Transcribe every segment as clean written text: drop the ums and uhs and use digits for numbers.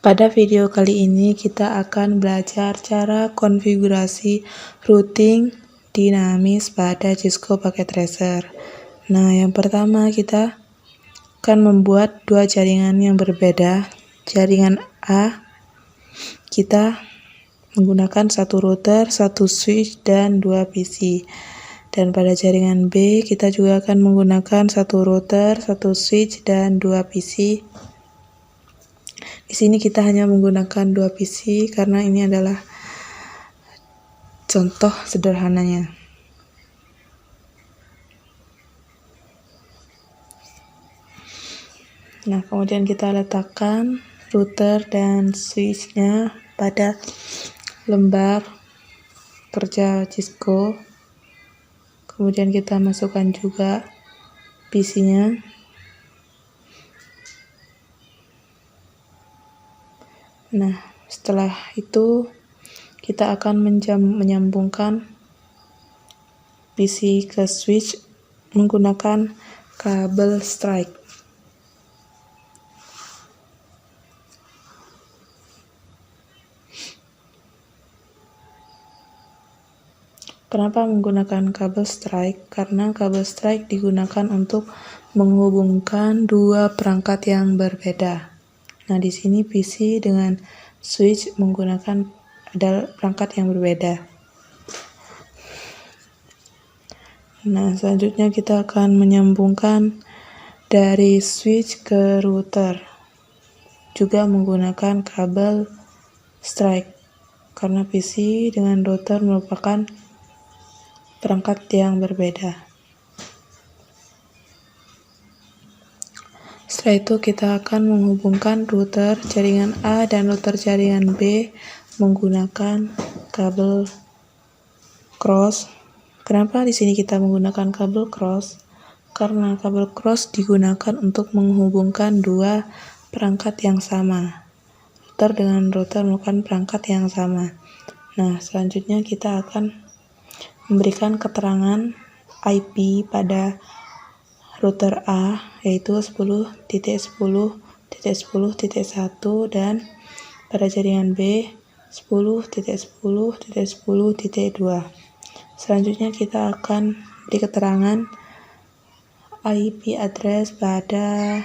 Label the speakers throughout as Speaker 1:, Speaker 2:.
Speaker 1: Pada video kali ini kita akan belajar cara konfigurasi routing dinamis pada Cisco Packet Tracer. Nah, yang pertama kita akan membuat dua jaringan yang berbeda. Jaringan A kita menggunakan satu router, satu switch, dan dua PC. Dan pada jaringan B kita juga akan menggunakan satu router, satu switch, dan dua PC. Di sini kita hanya menggunakan dua PC karena ini adalah contoh sederhananya. Nah, kemudian kita letakkan router dan switch-nya pada lembar kerja Cisco. Kemudian kita masukkan juga PC-nya. Nah, setelah itu kita akan menyambungkan PC ke switch menggunakan kabel strike. Kenapa menggunakan kabel strike? Karena kabel strike digunakan untuk menghubungkan dua perangkat yang berbeda. Nah, di sini PC dengan switch menggunakan perangkat yang berbeda. Nah, selanjutnya kita akan menyambungkan dari switch ke router, juga menggunakan kabel strike, karena PC dengan router merupakan perangkat yang berbeda. Setelah itu kita akan menghubungkan router jaringan A dan router jaringan B menggunakan kabel cross. Kenapa di sini kita menggunakan kabel cross? Karena kabel cross digunakan untuk menghubungkan dua perangkat yang sama. Router dengan router merupakan perangkat yang sama. Nah, selanjutnya kita akan memberikan keterangan IP pada router A, yaitu 10.10.10.1, dan pada jaringan B 10.10.10.2. Selanjutnya kita akan beri keterangan IP address pada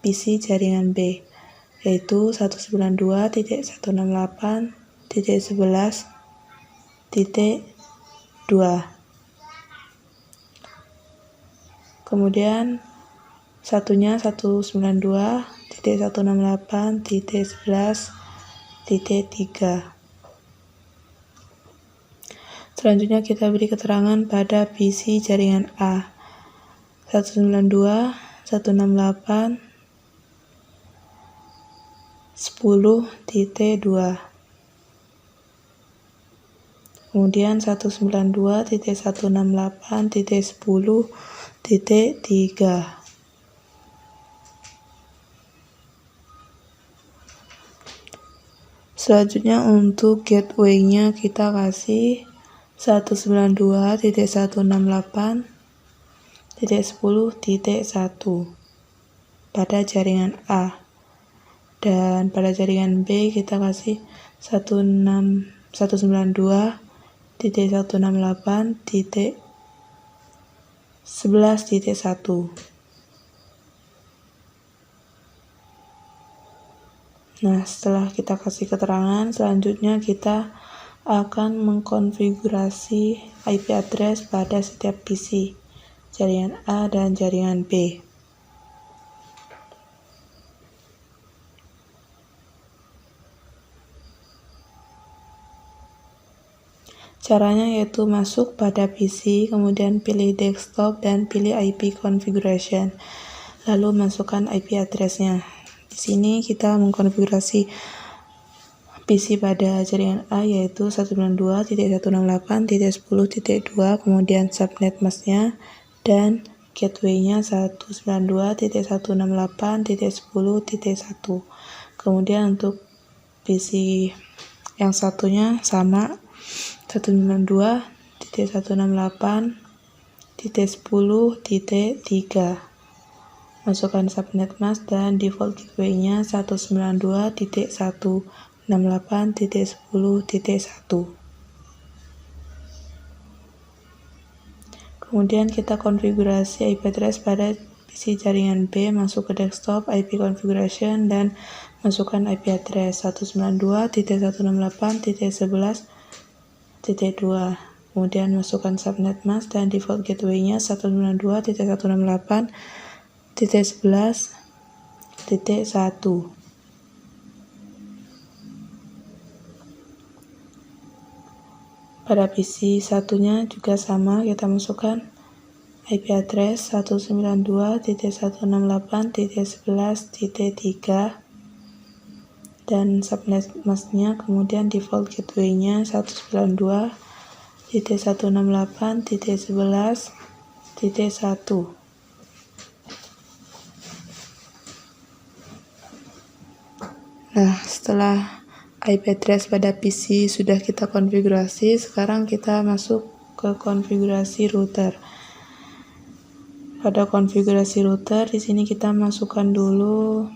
Speaker 1: PC jaringan B, yaitu 192.168.11.2. Kemudian satunya 192.168.11.3. Selanjutnya kita beri keterangan pada PC jaringan A 192.168.10.2. Kemudian 192.168.10.3. Selanjutnya untuk gateway-nya kita kasih 192.168.10.1 pada jaringan A, dan pada jaringan B kita kasih 192.168.11.1. Nah, setelah kita kasih keterangan, selanjutnya kita akan mengkonfigurasi IP address pada setiap PC, jaringan A dan jaringan B. Caranya yaitu masuk pada PC, kemudian pilih desktop dan pilih IP configuration, lalu masukkan IP address-nya. Di sini kita mengkonfigurasi PC pada jaringan A yaitu 192.168.10.2, kemudian subnet mask-nya dan gateway-nya 192.168.10.1. Kemudian untuk PC yang satunya sama 192.168.10.3. Masukkan subnet mask dan default gateway-nya 192.168.10.1. Kemudian kita konfigurasi IP address pada PC jaringan B, masuk ke desktop, IP configuration, dan masukkan IP address 192.168.11.2. Kemudian masukkan subnet mask dan default gateway-nya 192.168.11.1. Pada PC satunya juga sama, kita masukkan IP address 192.168.11.3 dan subnet masknya, kemudian default gateway-nya 192.168.11.1. Nah, setelah IP address pada PC sudah kita konfigurasi, sekarang kita masuk ke konfigurasi router. Pada konfigurasi router, di sini kita masukkan dulu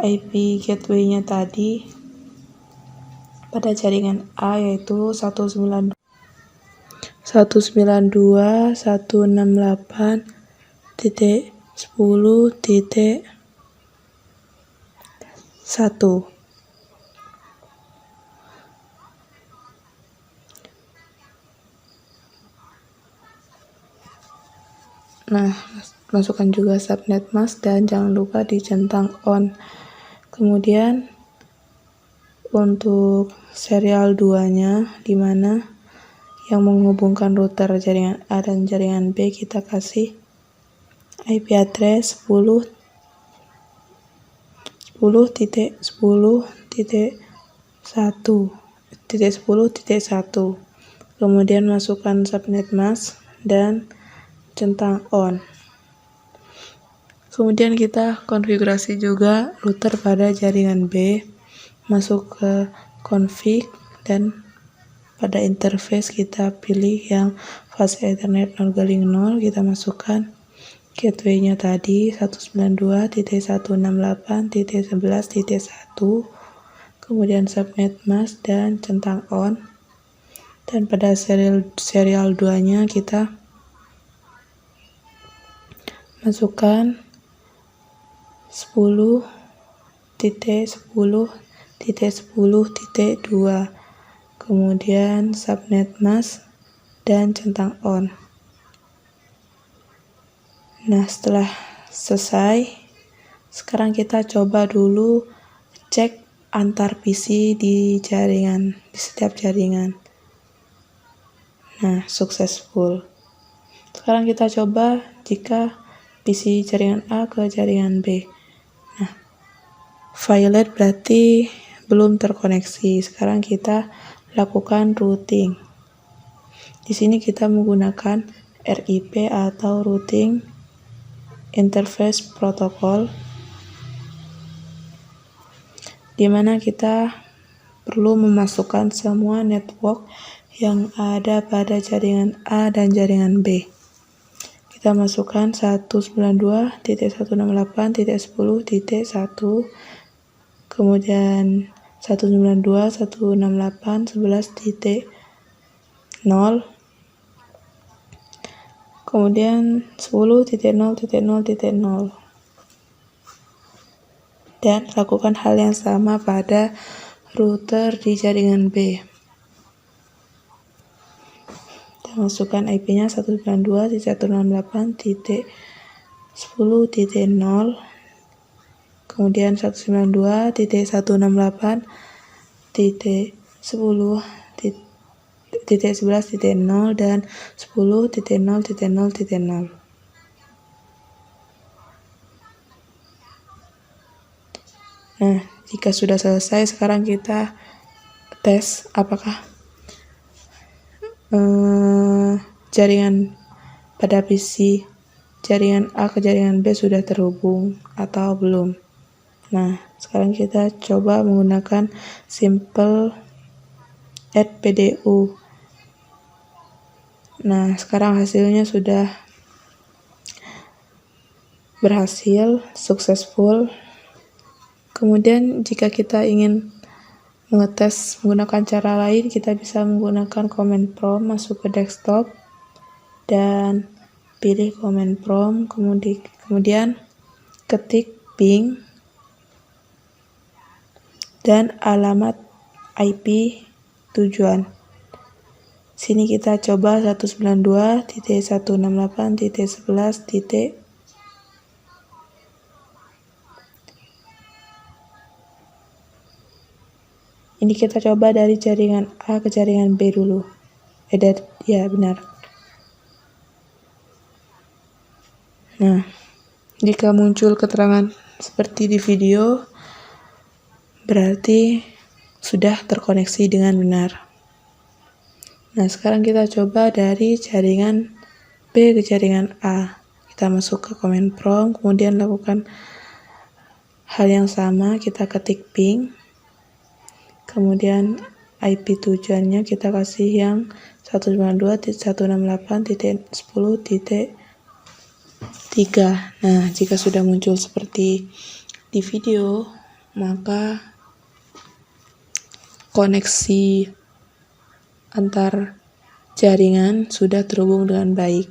Speaker 1: IP gateway-nya tadi pada jaringan A, yaitu 192.168.10.1. Nah, masukkan juga subnet mask dan jangan lupa dicentang on. Kemudian untuk serial 2-nya, di mana yang menghubungkan router jaringan A dan jaringan B, kita kasih IP address 10.10.1. Kemudian masukkan subnet mask dan centang on. Kemudian kita konfigurasi juga router pada jaringan B, masuk ke config dan pada interface kita pilih yang fast ethernet 0 kita masukkan gateway-nya tadi 192.168.11.1, kemudian subnet mask dan centang on, dan pada serial 2-nya kita masukkan 10.10.10.2, kemudian subnet mask dan centang on. Nah, setelah selesai, sekarang kita coba dulu cek antar PC di setiap jaringan. Nah, successful. Sekarang kita coba jika PC jaringan A ke jaringan B. Nah, violet berarti belum terkoneksi. Sekarang kita lakukan routing. Di sini kita menggunakan RIP atau Routing Interface Protocol, di mana kita perlu memasukkan semua network yang ada pada jaringan A dan jaringan B. Kita masukkan 192.168.10.1, kemudian 192.168.11.0, kemudian 10.0.0.0, dan lakukan hal yang sama pada router di jaringan B. Kita masukkan IP-nya 192.168.10.0, kemudian 192.168.11.0 dan 10.0.0.0. Nah, jika sudah selesai, sekarang kita tes apakah jaringan pada PC jaringan A ke jaringan B sudah terhubung atau belum. Nah, sekarang kita coba menggunakan simple add PDU. Nah, sekarang hasilnya sudah berhasil, successful. Kemudian jika kita ingin mengetes menggunakan cara lain, kita bisa menggunakan command prompt, masuk ke desktop dan pilih command prompt, kemudian ketik ping dan alamat IP tujuan. Sini kita coba 192.168.11. Ini kita coba dari jaringan A ke jaringan B dulu. Ya benar. Nah, jika muncul keterangan seperti di video, berarti sudah terkoneksi dengan benar. Nah, sekarang kita coba dari jaringan B ke jaringan A. Kita masuk ke command prompt, kemudian lakukan hal yang sama, kita ketik ping. Kemudian IP tujuannya kita kasih yang 192.168.10.3. Nah, jika sudah muncul seperti di video, maka koneksi antar jaringan sudah terhubung dengan baik.